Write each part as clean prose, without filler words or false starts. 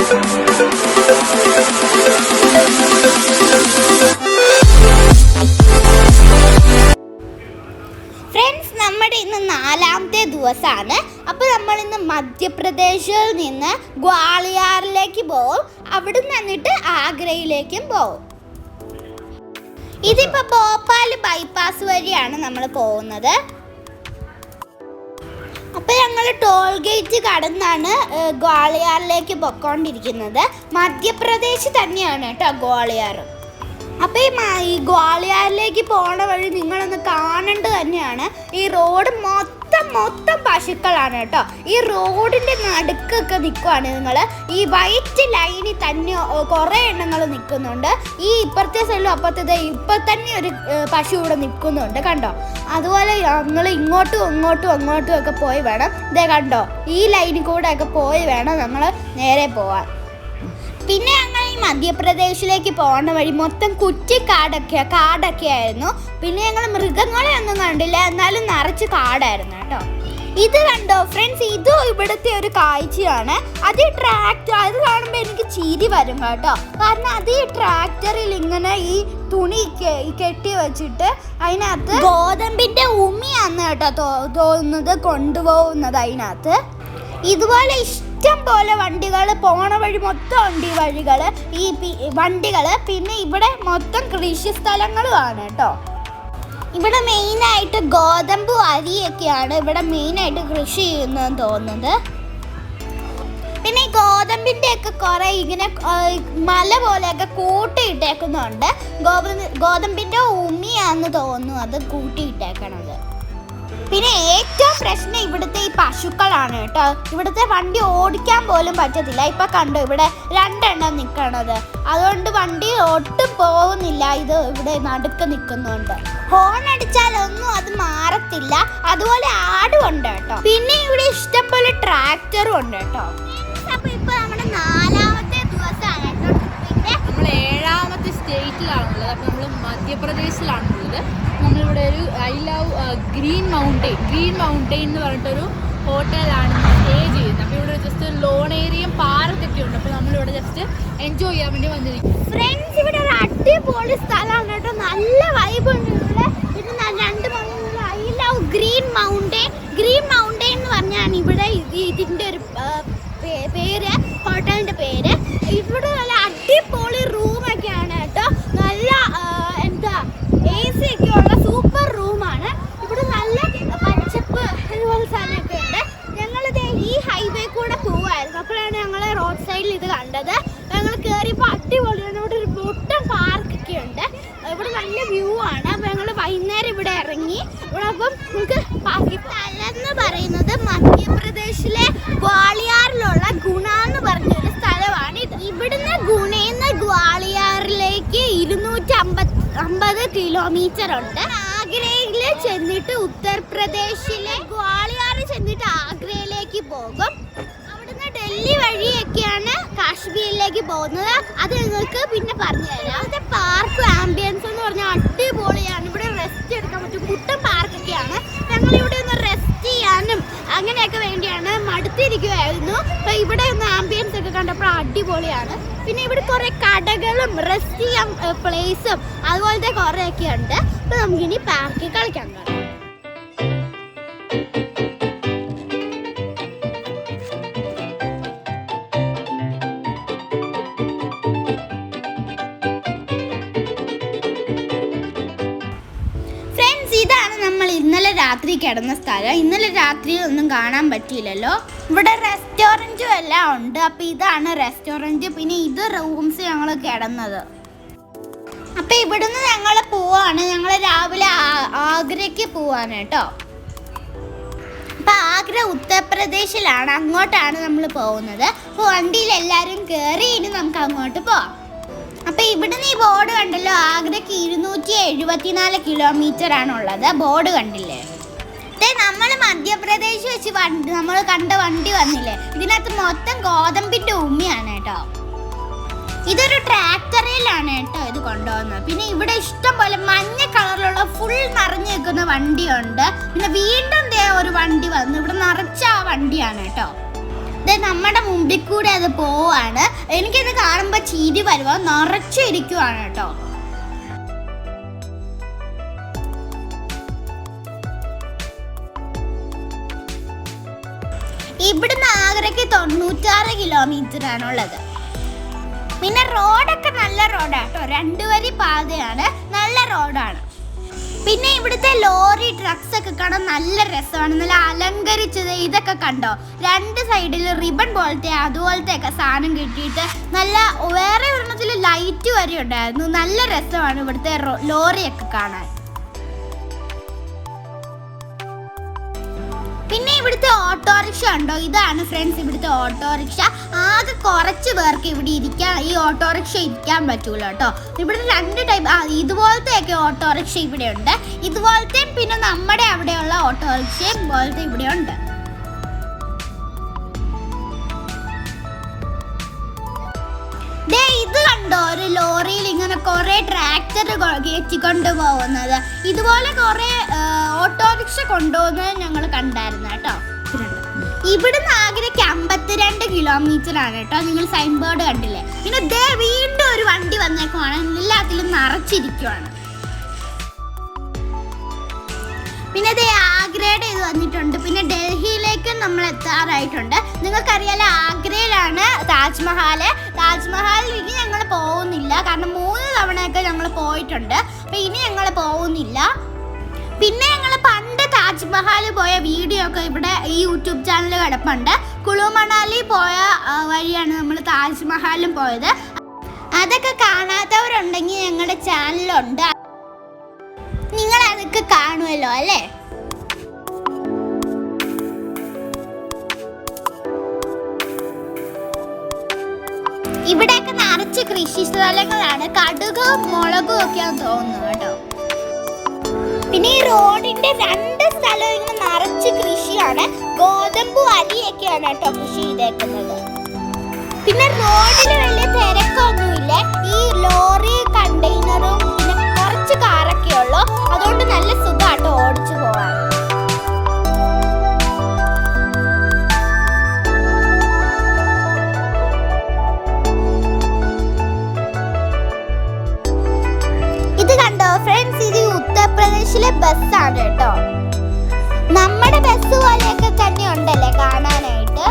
Friends, നമ്മുടെ ഇന്ന് 4ാമത്തെ ദിവസമാണ്. അപ്പോൾ നമ്മൾ ഇന്ന് മധ്യപ്രദേശിൽ നിന്ന് ഗ്വാളിയാറിലേക്ക് പോകും. അവിടെ നിന്നിട്ട് ആഗ്രയിലേക്കും പോകും. ഇതിപ്പോൾ ഭോപ്പാൽ ബൈപ്പാസ് വഴിയാണ് നമ്മൾ പോകുന്നത്. അപ്പോൾ ഞങ്ങൾ ടോൾ ഗേറ്റ് കടന്നാണ് ഗ്വാളിയാറിലേക്ക് പൊയ്ക്കൊണ്ടിരിക്കുന്നത്. മധ്യപ്രദേശ് തന്നെയാണ് കേട്ടോ ഗ്വാളിയാർ. അപ്പോൾ ഈ ഗ്വാളിയാറിലേക്ക് പോണ വഴി നിങ്ങളൊന്ന് കാണേണ്ടത് തന്നെയാണ്. ഈ റോഡ് മൊത്തം പശുക്കളാണ് കേട്ടോ. ഈ റോഡിൻ്റെ നടുക്കൊക്കെ നിൽക്കുവാണ് നിങ്ങൾ. ഈ വൈറ്റ് ലൈനിൽ തന്നെ കുറേ എണ്ണങ്ങൾ നിൽക്കുന്നുണ്ട്. ഈ ഇപ്പുറത്തെ സൈഡിലും അപ്പുറത്തെ ഇപ്പം തന്നെ ഒരു പശു ഇവിടെ നിൽക്കുന്നുണ്ട് കണ്ടോ. അതുപോലെ ഞങ്ങൾ ഇങ്ങോട്ടും ഒക്കെ പോയി വേണം. ഇതേ കണ്ടോ, ഈ ലൈനിൽ കൂടെ ഒക്കെ പോയി വേണം നമ്മൾ നേരെ പോവാൻ. പിന്നെ ഞങ്ങൾ ഈ മധ്യപ്രദേശിലേക്ക് പോകുന്ന വഴി മൊത്തം കാടൊക്കെ ആയിരുന്നു. പിന്നെ ഞങ്ങൾ മൃഗങ്ങളെ ഒന്നും കണ്ടില്ല, എന്നാലും നിറച്ച് കാടായിരുന്നു കേട്ടോ. ഇത് കണ്ടോ ഫ്രണ്ട്സ്, ഇതും ഇവിടുത്തെ ഒരു കാഴ്ചയാണ്. അത് കാണുമ്പോൾ എനിക്ക് ചിരി വരും കേട്ടോ. കാരണം അത് ഈ ട്രാക്ടറിൽ ഇങ്ങനെ ഈ തുണി കെട്ടി വെച്ചിട്ട് അതിനകത്ത് ഗോതമ്പിൻ്റെ ഉമിയാണ് കേട്ടോ തോന്നുന്നത് കൊണ്ടുപോകുന്നത്. അതിനകത്ത് ഇതുപോലെ ഇഷ്ടം പോലെ വണ്ടികൾ പോണ വഴി മൊത്തം ഉണ്ട്. ഈ വഴികൾ, ഈ വണ്ടികൾ. പിന്നെ ഇവിടെ മൊത്തം കൃഷി സ്ഥലങ്ങളുമാണ് കേട്ടോ. ഇവിടെ മെയിനായിട്ട് ഗോതമ്പ് അരിയൊക്കെയാണ് ഇവിടെ മെയിനായിട്ട് കൃഷി ചെയ്യുന്നതെന്ന് തോന്നുന്നത്. പിന്നെ ഈ ഗോതമ്പിൻ്റെ ഒക്കെ കുറേ ഇങ്ങനെ മല പോലെയൊക്കെ കൂട്ടിയിട്ടേക്കുന്നുണ്ട്. ഗോതമ്പിൻ്റെ ഉമിയാന്ന് തോന്നുന്നു അത് കൂട്ടിയിട്ടേക്കണത്. പിന്നെ ഏറ്റവും പ്രശ്നം ഇവിടുത്തെ ഈ പശുക്കളാണ് കേട്ടോ. ഇവിടുത്തെ വണ്ടി ഓടിക്കാൻ പോലും പറ്റത്തില്ല. ഇപ്പം കണ്ടോ, ഇവിടെ 2 എണ്ണം നിൽക്കണത്. അതുകൊണ്ട് വണ്ടി ഒട്ടും പോകുന്നില്ല. ഇത് ഇവിടെ നടുക്ക് നിൽക്കുന്നുണ്ട്. ഹോൺ അടിച്ചാലൊന്നും അത് മാറത്തില്ല. അതുപോലെ ആടും ഉണ്ട് കേട്ടോ. പിന്നെ ഇവിടെ ഇഷ്ടം പോലെ ട്രാക്ടറും ഉണ്ട് കേട്ടോ. അപ്പോൾ ഇപ്പോൾ നമ്മുടെ 4ാമത്തെ ദിവസമാണ് കേട്ടോ. പിന്നെ നമ്മൾ 7ാമത്തെ സ്റ്റേറ്റിലാണുള്ളത്. അപ്പോൾ നമ്മൾ മധ്യപ്രദേശിലാണുള്ളത്. നമ്മളിവിടെ ഒരു ഐ ലവ് ഗ്രീൻ മൗണ്ടെയിൻ എന്ന് പറഞ്ഞിട്ടൊരു ഹോട്ടലാണ് സ്റ്റേ ചെയ്യുന്നത്. അപ്പോൾ ഇവിടെ ജസ്റ്റ് ലോൺ ഏരിയയും പാർക്കൊക്കെ ഉണ്ട്. അപ്പോൾ നമ്മളിവിടെ ജസ്റ്റ് എൻജോയ് ചെയ്യാൻ വേണ്ടി വന്നിരിക്കും. ഫ്രണ്ട്സ്, ഇവിടെ ഒരു അടിപൊളി സ്ഥലമാണ് കേട്ടോ. നല്ല വൈബ് ഉണ്ട് ഇവിടെ. പിന്നെ 2 mountain, I love green mountain എന്ന് പറഞ്ഞാണ് ഇവിടെ ഇതിൻ്റെ ഒരു പേര്, ഹോട്ടലിൻ്റെ പേര്. ഇവിടെ നല്ല അടിപൊളി റൂമൊക്കെയാണ് കേട്ടോ. നല്ല AC ഒക്കെ ഉള്ള സൂപ്പർ റൂമാണ്. ഇവിടെ നല്ല പച്ചപ്പ് അതുപോലെ സ്ഥലമൊക്കെ ഉണ്ട്. ഞങ്ങളിത് ഈ ഹൈവേ കൂടെ പോവായിരുന്നു. അപ്പോഴാണ് ഞങ്ങൾ റോഡ് സൈഡിൽ ഇത് കണ്ടത്. ഞങ്ങൾ കയറിയപ്പോൾ അടിപൊളിയാണ്. ഇവിടെ ഒരു മൊത്തം പാർക്കൊക്കെ ഉണ്ട്. ഇവിടെ നല്ല വ്യൂ ആണ്. അപ്പോൾ ഞങ്ങൾ വൈകുന്നേരം ഇവിടെ ഇറങ്ങി. ഇവിടെ അപ്പം നമുക്ക് പാർക്കിൽ സ്ഥലമെന്ന് പറയുന്നത് മധ്യപ്രദേശിലെ ഗ്വാളിയാറിലുള്ള ഗുണ എന്ന് പറഞ്ഞൊരു സ്ഥലമാണ്. ഇവിടുന്ന് ഗുണേന്ന് ഗ്വാളിയാറിലേക്ക് 250 കിലോമീറ്റർ ഉണ്ട്. ആഗ്രയിൽ ചെന്നിട്ട് ഉത്തർപ്രദേശിലെ ഗ്വാളിയാറിൽ ചെന്നിട്ട് ആഗ്രയിലേക്ക് പോകും. അവിടുന്ന് ഡൽഹി വഴിയൊക്കെയാണ് കാശ്മീരിലേക്ക് പോകുന്നത്. അത് നിങ്ങൾക്ക് പിന്നെ പറഞ്ഞുതരാം. അവിടുത്തെ പാർക്ക് ആംബിയൻസ് എന്ന് പറഞ്ഞാൽ അടിപൊളിയാണ്. ഇവിടെ റെസ്റ്റ് എടുക്കാൻ പറ്റും. കുട്ടൻ പാർക്കൊക്കെയാണ്. ഞങ്ങളിവിടെ ഒന്ന് റെസ്റ്റ് ചെയ്യാനും അങ്ങനെയൊക്കെ വേണ്ടിയാണ് മടുത്തിരിക്കുമായിരുന്നു. അപ്പോൾ ഇവിടെ ഒന്ന് ആംബിയൻസ് ഒക്കെ കണ്ടപ്പോൾ അടിപൊളിയാണ്. പിന്നെ ഇവിടെ കുറേ കടകളും റെസ്റ്റ് ചെയ്യാൻ പ്ലേസും അതുപോലത്തെ കുറേയൊക്കെ ഉണ്ട്. അപ്പോൾ നമുക്കിനി പാർക്കിൽ കളിക്കാൻ കാണാം. ഇതാണ് നമ്മൾ ഇന്നലെ രാത്രി കിടന്ന സ്ഥലം. ഇന്നലെ രാത്രിയിൽ ഒന്നും കാണാൻ പറ്റിയില്ലല്ലോ. ഇവിടെ റെസ്റ്റോറൻറ്റും എല്ലാം ഉണ്ട്. അപ്പോൾ ഇതാണ് റെസ്റ്റോറൻറ്റ്. പിന്നെ ഇത് റൂംസ് ഞങ്ങൾ കിടന്നത്. അപ്പോൾ ഇവിടുന്ന് ഞങ്ങൾ പോവാണ്. ഞങ്ങൾ രാവിലെ ആഗ്രയ്ക്ക് പോവാണ് കേട്ടോ. അപ്പോൾ ആഗ്ര ഉത്തർപ്രദേശിലാണ്. അങ്ങോട്ടാണ് നമ്മൾ പോകുന്നത്. അപ്പോൾ വണ്ടിയിൽ എല്ലാവരും കയറി ഇനി നമുക്ക് അങ്ങോട്ട് പോവാം. അപ്പോൾ ഇവിടുന്ന് ഈ ബോർഡ് കണ്ടല്ലോ, ആഗ്രയ്ക്ക് 274 കിലോമീറ്റർ ആണുള്ളത്. ബോർഡ് കണ്ടില്ലേ? നമ്മൾ മധ്യപ്രദേശ് വെച്ച് നമ്മൾ കണ്ട വണ്ടി വന്നില്ലേ, ഇതിനകത്ത് മൊത്തം ഗോതമ്പിൻ്റെ ഉമ്മിയാണ് കേട്ടോ. ഇതൊരു ട്രാക്ടറിലാണ് കേട്ടോ ഇത് കൊണ്ടുപോകുന്നത്. പിന്നെ ഇവിടെ ഇഷ്ടം പോലെ മഞ്ഞ കളറിലുള്ള ഫുൾ നിറഞ്ഞു നിൽക്കുന്ന വണ്ടിയുണ്ട്. പിന്നെ വീണ്ടും ഒരു വണ്ടി വന്നു. ഇവിടെ നിറച്ച ആ വണ്ടിയാണ് കേട്ടോ. നമ്മുടെ മുമ്പിൽ കൂടെ അത് പോവാണ്. എനിക്കിത് കാണുമ്പോൾ ചിരി വരുവാ, നിറച്ചിരിക്കുവാണ് കേട്ടോ. ഇവിടുന്ന് ആഗ്രയ്ക്ക് 96 കിലോമീറ്റർ ആണുള്ളത്. പിന്നെ റോഡൊക്കെ നല്ല റോഡാട്ടോ, 2 വരി പാതയാണ്, നല്ല റോഡാണ്. പിന്നെ ഇവിടുത്തെ ലോറി ട്രക്സ് ഒക്കെ കാണാൻ നല്ല രസമാണ്, നല്ല അലങ്കരിച്ചത്. ഇതൊക്കെ കണ്ടോ, 2 സൈഡിൽ റിബൺ പോലത്തെ അതുപോലത്തെ ഒക്കെ സാധനം കിട്ടിയിട്ട് നല്ല, വേറെ ഒരെണ്ണത്തിൽ ലൈറ്റ് വരെ ഉണ്ടായിരുന്നു. നല്ല രസമാണ് ഇവിടുത്തെ ലോറിയൊക്കെ കാണാൻ. പിന്നെ ഇവിടുത്തെ ഓട്ടോറിക്ഷ ഉണ്ടോ, ഇതാണ് ഫ്രണ്ട്സ് ഇവിടുത്തെ ഓട്ടോറിക്ഷ. ആകെ കുറച്ച് പേർക്ക് ഇവിടെ ഈ ഓട്ടോറിക്ഷ ഇരിക്കാൻ പറ്റൂല കേട്ടോ. ഇവിടെ 2 ടൈപ്പ്, ഇതുപോലത്തെയൊക്കെ ഓട്ടോറിക്ഷ ഇവിടെ ഉണ്ട്, ഇതുപോലത്തെയും പിന്നെ നമ്മുടെ അവിടെയുള്ള ഓട്ടോറിക്ഷയും പോലത്തെ ഇവിടെ ഉണ്ട്. ഇത് കണ്ടോ, ഒരു ലോറിയിൽ ഇങ്ങനെ കുറെ ട്രാക്ടർ കയറ്റിക്കൊണ്ട് പോകുന്നത്, ഇതുപോലെ കുറെ ഓട്ടോറിക്ഷ കൊണ്ടുപോകുന്നത് ഞങ്ങൾ കണ്ടായിരുന്നു കേട്ടോ. ഇവിടുന്ന് ആഗ്രയ്ക്ക് 52 കിലോമീറ്റർ ആണ് കേട്ടോ. നിങ്ങൾ സൈൻ ബോർഡ് കണ്ടില്ലേ? പിന്നെ വീണ്ടും ഒരു വണ്ടി വന്നേക്കുവാണ്, എല്ലാത്തിലും നിറച്ചിരിക്കുവാണ്. പിന്നെ ആഗ്രയുടെ ഇത് വന്നിട്ടുണ്ട്. പിന്നെ ഡൽഹിയിലേക്ക് നമ്മൾ എത്താറായിട്ടുണ്ട്. നിങ്ങൾക്കറിയാലോ, ആഗ്രയിലാണ് താജ്മഹാലിലേക്ക് ഞങ്ങൾ പോകുന്നില്ല, കാരണം 3 തവണയൊക്കെ ഞങ്ങൾ പോയിട്ടുണ്ട്. അപ്പം ഇനി ഞങ്ങൾ പോകുന്നില്ല. പിന്നെ ഞങ്ങൾ പണ്ട് താജ്മഹൽ പോയ വീഡിയോ ഒക്കെ ഇവിടെ ഈ യൂട്യൂബ് ചാനൽ കിടപ്പുണ്ട്. കുളു മണാലി പോയ വഴിയാണ് നമ്മൾ താജ്മഹലും പോയത്. അതൊക്കെ കാണാത്തവരുണ്ടെങ്കിൽ ഞങ്ങളുടെ ചാനലുണ്ട്, നിങ്ങൾ അതൊക്കെ കാണുമല്ലോ അല്ലേ? ഇവിടെയൊക്കെ നിറച്ച് കൃഷി സ്ഥലങ്ങളാണ്, കടുകും മുളകും ഒക്കെയാന്ന് തോന്നുന്നു കേട്ടോ. പിന്നെ ഈ റോഡിന്റെ 2 സ്ഥലവും ഇങ്ങനെ നിറച്ച് കൃഷിയാണ്, ഗോതമ്പ് അരിയൊക്കെയാണ് കേട്ടോ കൃഷി ചെയ്തേക്കുന്നത്. പിന്നെ റോഡിൽ വലിയ തിരക്കൊന്നുമില്ല, ഈ ലോറി കണ്ടെയ്നറും പിന്നെ കുറച്ച് കാറൊക്കെ ഉള്ളു, അതുകൊണ്ട് നല്ല സുഖമാട്ടോ ഓടിച്ചു പോവാൻ. ഇത് കണ്ടോ ഫ്രണ്ട്സ്, ഇത് ഉത്തർപ്രദേശിലെ ബസ്സാണ് കേട്ടോ. നമ്മുടെ ബസ് പോലെയൊക്കെ തന്നെ ഉണ്ടല്ലേ കാണാനായിട്ട്.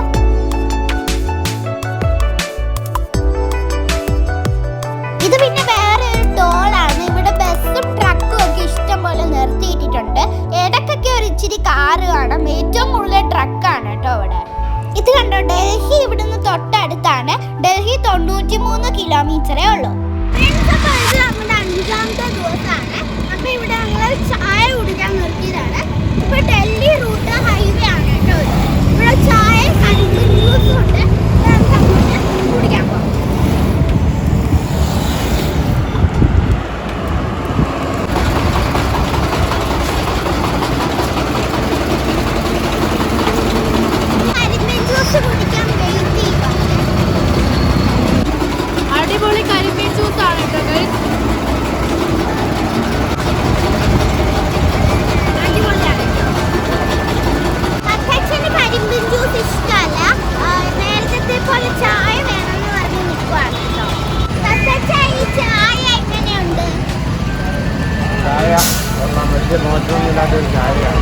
ഇത് പിന്നെ വേറെ ഒരു ടോളാണ്. ഇവിടെ ബസ്സും ട്രക്കും ഒക്കെ ഇഷ്ടം പോലെ നിർത്തിയിട്ടിട്ടുണ്ട്. ഇടയ്ക്കൊക്കെ ഒരു ഇച്ചിരി കാറ് കാണാം, ഏറ്റവും കൂടുതൽ ട്രക്കാണ് കേട്ടോ ഇവിടെ. ഇത് കണ്ടോ, ഡൽഹി ഇവിടുന്ന് തൊട്ടടുത്താണ്. ഡൽഹി 93 കിലോമീറ്ററേ ഉള്ളൂ. നമ്മുടെ 5ാമത്തെ ദിവസമാണ്. അപ്പൊ ഇവിടെ ഞങ്ങൾ ചായ കുടിക്കാൻ നിർത്തിയതാണ്. ഇപ്പൊ ഡൽഹി റൂട്ട് ഹൈവേ ആണ് കേട്ടോ. ഇവിടെ ചായ ജ്യൂസും ഉണ്ട്, നമുക്ക് അങ്ങോട്ട് കുടിക്കാൻ പോകാം. കരിമ്പൻ ജ്യൂസ് കുടിക്കാൻ വെയിറ്റ് ചെയ്യുക. അടിപൊളി കരിമ്പൻ ജ്യൂസ് ആണ് കേട്ടോ ഗൈസ്. മോശമൊന്നുമില്ലാത്തൊരു ചായയാണ്.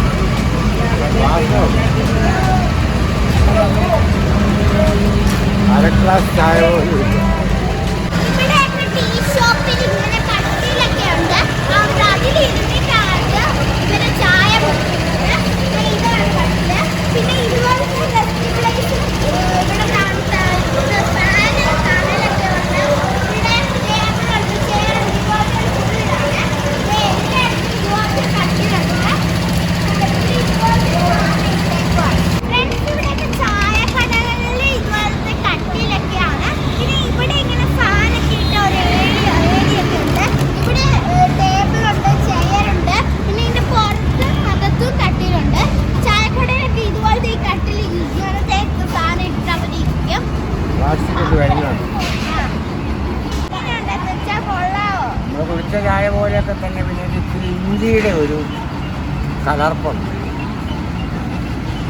അര ഗ്ലാസ് ചായ പോലും ഇല്ല. പിന്നെ ഇതുപോലത്തെ നമ്മൾ കുടിച്ച ചായ പോലെയൊക്കെ തന്നെ, പിന്നെ ഇത്തിരി ഇഞ്ചിയുടെ ഒരു കലർപ്പുണ്ട്.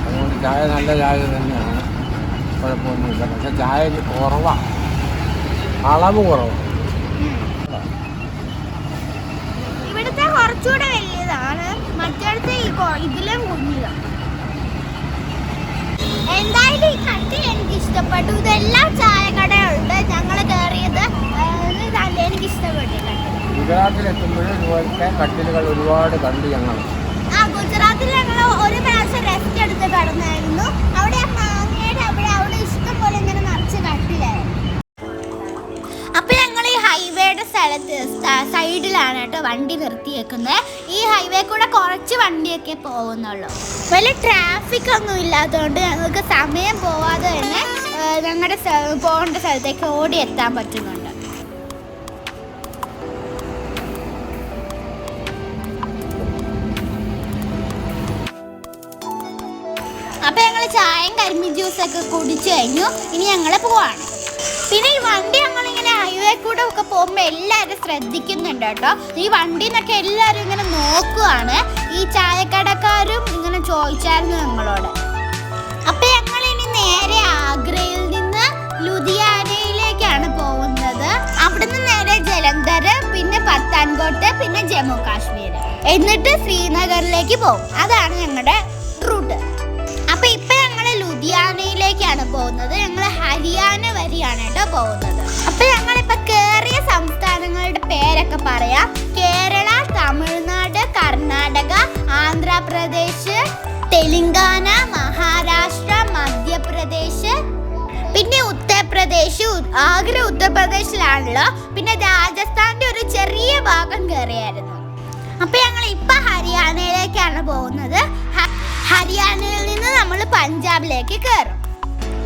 അതുകൊണ്ട് ചായ നല്ല ചായ തന്നെയാണ്. കുഴപ്പമൊന്നുമില്ല. പക്ഷെ ചായ കുറവാണ്, അളവ് കുറവാണ്. ഇവിടുത്തെ കുറച്ചുകൂടെ വലിയതാണ്, മറ്റടുത്ത് ഇതിലും കുഞ്ഞിതാണ്. എന്തായാലും ഈ കട്ടി എനിക്ക് ഇഷ്ടപ്പെട്ടു. ഇതെല്ലാം ചായക്കടയുണ്ട്. ഞങ്ങൾ കയറിയത് നല്ല എനിക്ക് ഇഷ്ടപ്പെട്ടില്ല. ഗുജറാത്തിലെത്തുമ്പോഴും ഇതുപോലത്തെ കട്ടിലുകൾ ഒരുപാട് കണ്ടു ഞങ്ങൾ. ഗുജറാത്തിൽ ഞങ്ങൾ ഒരു പ്രാവശ്യം റെസ്റ്റ് എടുത്ത് കടന്നായിരുന്നു. അവിടെ മാങ്ങയുടെ അവിടെ ഇഷ്ടം പോലെ ഇങ്ങനെ നിറച്ച് കട്ടിലായിരുന്നു. അപ്പൊ ഞങ്ങൾ ഈ ഹൈവേയുടെ സൈഡിലാണ് കേട്ടോ വണ്ടി നിർത്തിയേക്കുന്നത്. ഈ ഹൈവേ കൂടെ കുറച്ച് വണ്ടിയൊക്കെ പോകുന്നുള്ളൂ. വലിയ ട്രാഫിക് ഒന്നും ഇല്ലാത്തതുകൊണ്ട് ഞങ്ങൾക്ക് സമയം പോവാതെ തന്നെ ഞങ്ങളുടെ പോകേണ്ട സ്ഥലത്തേക്ക് ഓടി എത്താൻ പറ്റുന്നുണ്ട്. അപ്പൊ ഞങ്ങൾ ചായയും കരിമ്പി ജ്യൂസൊക്കെ കുടിച്ചു കഴിഞ്ഞു. ഇനി ഞങ്ങൾ പോവാണ്. പിന്നെ ഈ വണ്ടി ഞങ്ങളിങ്ങനെ ഹൈവേ കൂടെ ഒക്കെ പോകുമ്പോൾ എല്ലാവരും ശ്രദ്ധിക്കുന്നുണ്ട് കേട്ടോ. ഈ വണ്ടിന്നൊക്കെ എല്ലാവരും ഇങ്ങനെ നോക്കുവാണ്. ഈ ചായക്കടക്കാരും ഇങ്ങനെ ചോദിച്ചായിരുന്നു ഞങ്ങളോട്. അപ്പൊ ഞങ്ങൾ ഇനി നേരെ ആഗ്രയിൽ നിന്ന് ലുധിയാനയിലേക്കാണ് പോകുന്നത്. അവിടുന്ന് നേരെ ജലന്ധർ, പിന്നെ പത്താൻകോട്ട്, പിന്നെ ജമ്മു കാശ്മീർ, എന്നിട്ട് ശ്രീനഗറിലേക്ക് പോകും. അതാണ് ഞങ്ങളുടെ റൂട്ട്. അപ്പൊ ഇപ്പൊ ഞങ്ങള് ലുധിയാനയിലേക്കാണ് പോകുന്നത്. ഞങ്ങൾ ഹരിയാന വരെയാണ് കേട്ടോ പോകുന്നത്. അപ്പൊ ഞങ്ങളിപ്പോ കേറിയ സംസ്ഥാനങ്ങളുടെ പേരൊക്കെ പറയാം. കേരള, തമിഴ്നാട്, കർണാടക, ആന്ധ്രാപ്രദേശ്, തെലങ്കാന, മഹാരാഷ്ട്ര, മധ്യപ്രദേശ്, പിന്നെ ഉത്തർപ്രദേശ്. ആഗ്ര ഉത്തർപ്രദേശിലാണല്ലോ. പിന്നെ രാജസ്ഥാന്റെ ഒരു ചെറിയ ഭാഗം കയറിയായിരുന്നു. അപ്പൊ ഞങ്ങൾ ഇപ്പൊ ഹരിയാനയിലേക്കാണ് പോകുന്നത്. ഹരിയാനയിൽ നിന്ന് നമ്മൾ പഞ്ചാബിലേക്ക് കയറും.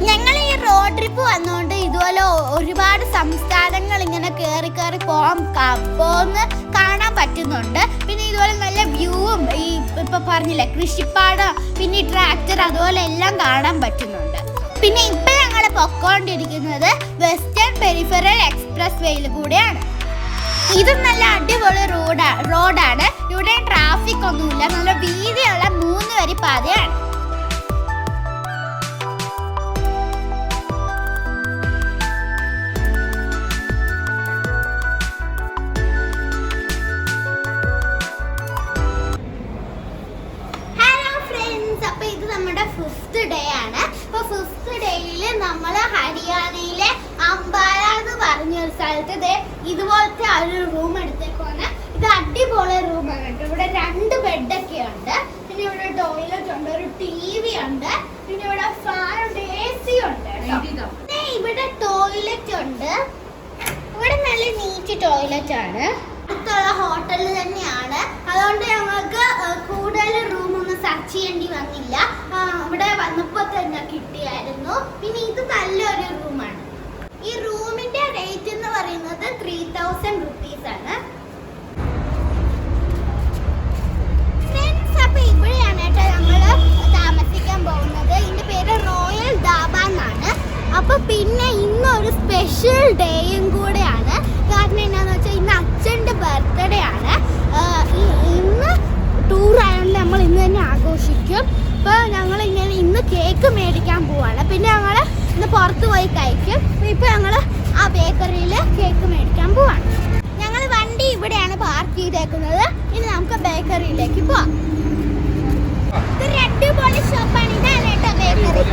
ഞങ്ങൾ ഈ റോഡ് ട്രിപ്പ് വന്നുകൊണ്ട് ഇതുപോലെ ഒരുപാട് സംസ്ഥാനങ്ങൾ ഇങ്ങനെ കയറി പോകുന്ന കാണാൻ പറ്റുന്നുണ്ട്. പിന്നെ ഇതുപോലെ നല്ല വ്യൂവും ഈ ഇപ്പൊ പറഞ്ഞില്ലേ കൃഷിപ്പാടം, പിന്നെ ഈ ട്രാക്ടർ, അതുപോലെ എല്ലാം കാണാൻ പറ്റുന്നുണ്ട്. പിന്നെ ഇപ്പൊ ഞങ്ങൾ പൊക്കോണ്ടിരിക്കുന്നത് വെസ്റ്റേൺ പെരിഫറൽ എക്സ്പ്രസ് വേയിൽ കൂടെയാണ്. ഇത് നല്ല അടിപൊളി റോഡാണ്. ഇവിടെ ട്രാഫിക് ഒന്നുമില്ല. നല്ല വീതിയുള്ള 3 വരി പാതയാണ്. ഹലോ ഫ്രണ്ട്സ്, അപ്പൊ ഇത് നമ്മുടെ 5th ഡേ ആണ്. അപ്പൊ 5th ഡേയിൽ നമ്മൾ ഹരിയാനയിലെ അംബാല എന്ന് പറഞ്ഞൊരു സ്ഥലത്ത് ഇതുപോലത്തെ ഒരു റൂം എടുത്തേക്കാണ്. ഇത് അടിപൊളി റൂമാണ് കേട്ടോ. ഇവിടെ 2 ബെഡൊക്കെ ഉണ്ട്. പിന്നെ ഇവിടെ ടോയ്ലറ്റ് ഉണ്ട്, ഒരു TV ഉണ്ട്, പിന്നെ ഇവിടെ ഫാൻ ഉണ്ട്, AC ഉണ്ട് കേട്ടോ. പിന്നെ ഇവിടെ ടോയ്ലറ്റ് ഉണ്ട്. ഇവിടെ നല്ല നീറ്റ് ടോയ്ലറ്റ് ആണ്. അടുത്തുള്ള ഹോട്ടലിൽ തന്നെയാണ്. അതുകൊണ്ട് ഞങ്ങൾക്ക് കൂടുതൽ റൂമൊന്നും സെർച്ച് ചെയ്യേണ്ടി വന്നില്ല. ഇവിടെ വന്നപ്പോൾ തന്നെ കിട്ടിയായിരുന്നു. പിന്നെ ഇത് നല്ലൊരു റൂമാണ്. ഈ റൂമിന്റെ റേറ്റ് എന്ന് പറയുന്നത് 3000 rupees ആണ്. ഫ്രണ്ട്സ്, അപ്പൊ ഇവിടെയാണ് കേട്ടോ ഞങ്ങള് താമസിക്കാൻ പോകുന്നത്. ഇതിന്റെ പേര് റോയൽ ധാബ എന്നാണ്. അപ്പൊ പിന്നെ ഇന്നൊരു സ്പെഷ്യൽ ഡേയും കൂടെയാണ്. കാരണം എന്താണെന്ന് വെച്ചാൽ ഇന്ന് അച്ഛൻ്റെ ബർത്ത്ഡേ ആണ്. ഇന്ന് ടൂർ ആയതുകൊണ്ട് നമ്മൾ ഇന്ന് തന്നെ ആഘോഷിക്കും. അപ്പോൾ ഞങ്ങൾ ഇന്ന് കേക്ക് മേടിക്കാൻ പോവാണ്. പിന്നെ ഞങ്ങൾ ഇന്ന് പുറത്ത് പോയി കഴിക്കും. ഇപ്പോൾ ഞങ്ങൾ ആ ബേക്കറിയിൽ കേക്ക് മേടിക്കാൻ പോവാണ്. ഞങ്ങൾ വണ്ടി ഇവിടെയാണ് പാർക്ക് ചെയ്തേക്കുന്നത്. ഇനി നമുക്ക് ബേക്കറിയിലേക്ക് പോവാം. ഇതൊരു അടിപൊളി ഷോപ്പാണ്. ഇതാണ് കേട്ടോ ബേക്കറി.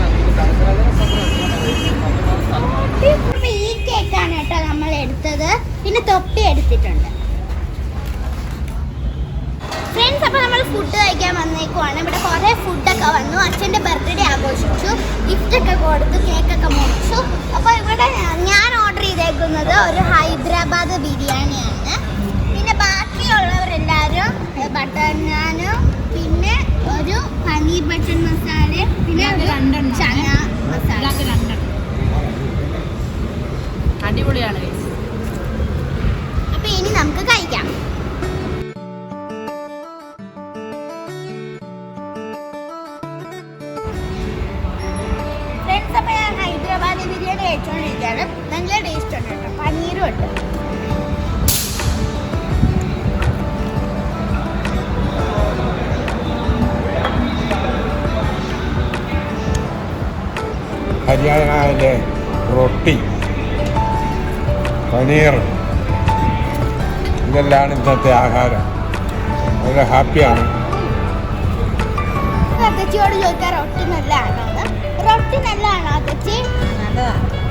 ഈ കേക്കാണ് കേട്ടോ നമ്മൾ എടുത്തത്. പിന്നെ തൊപ്പി എടുത്തിട്ടുണ്ട്. ഫ്രണ്ട്സ്, അപ്പോൾ നമ്മൾ ഫുഡ് കഴിക്കാൻ വന്നേക്കുവാണ്. ഇവിടെ കുറേ ഫുഡൊക്കെ വന്നു. അച്ഛൻ്റെ ബർത്ത്ഡേ ആഘോഷിച്ചു, ഗിഫ്റ്റൊക്കെ കൊടുത്തു, കേക്കൊക്കെ മുറിച്ചു. അപ്പോൾ ഇവിടെ ഞാൻ ഓർഡർ ചെയ്തേക്കുന്നത് ഒരു ഹൈദരാബാദ് ബിരിയാണിയാണ്. പിന്നെ ബാക്കിയുള്ളവരെല്ലാവരും ബട്ടർ നാനും, പിന്നെ ഒരു പനീർ ബട്ടർ മസാല, പിന്നെ ചന മസാല. അടിപൊളിയാണ്. അപ്പോൾ ഇനി നമുക്ക് കഴിക്കാം. ഫ്രണ്ട്സ്, അപ്പോൾ ഞാൻ ഹൈദരാബാദി ബിരിയാണി കഴിച്ചുകൊണ്ടിരിക്കുകയാണ്. നല്ല ടേസ്റ്റ് ഉണ്ട് കേട്ടോ, പനീരും ഉണ്ട്. അതിൻ്റെ റൊട്ടി, പനീർ, ഇതെല്ലാം ഇന്നത്തെ ആഹാരം. വളരെ ഹാപ്പിയാണ്. അത്തച്ചിയോട് ചോദിക്കാം റൊട്ടി നല്ലതാണോ? റൊട്ടി നല്ലതാണോ അത്തച്ചി? നല്ലതാണ്.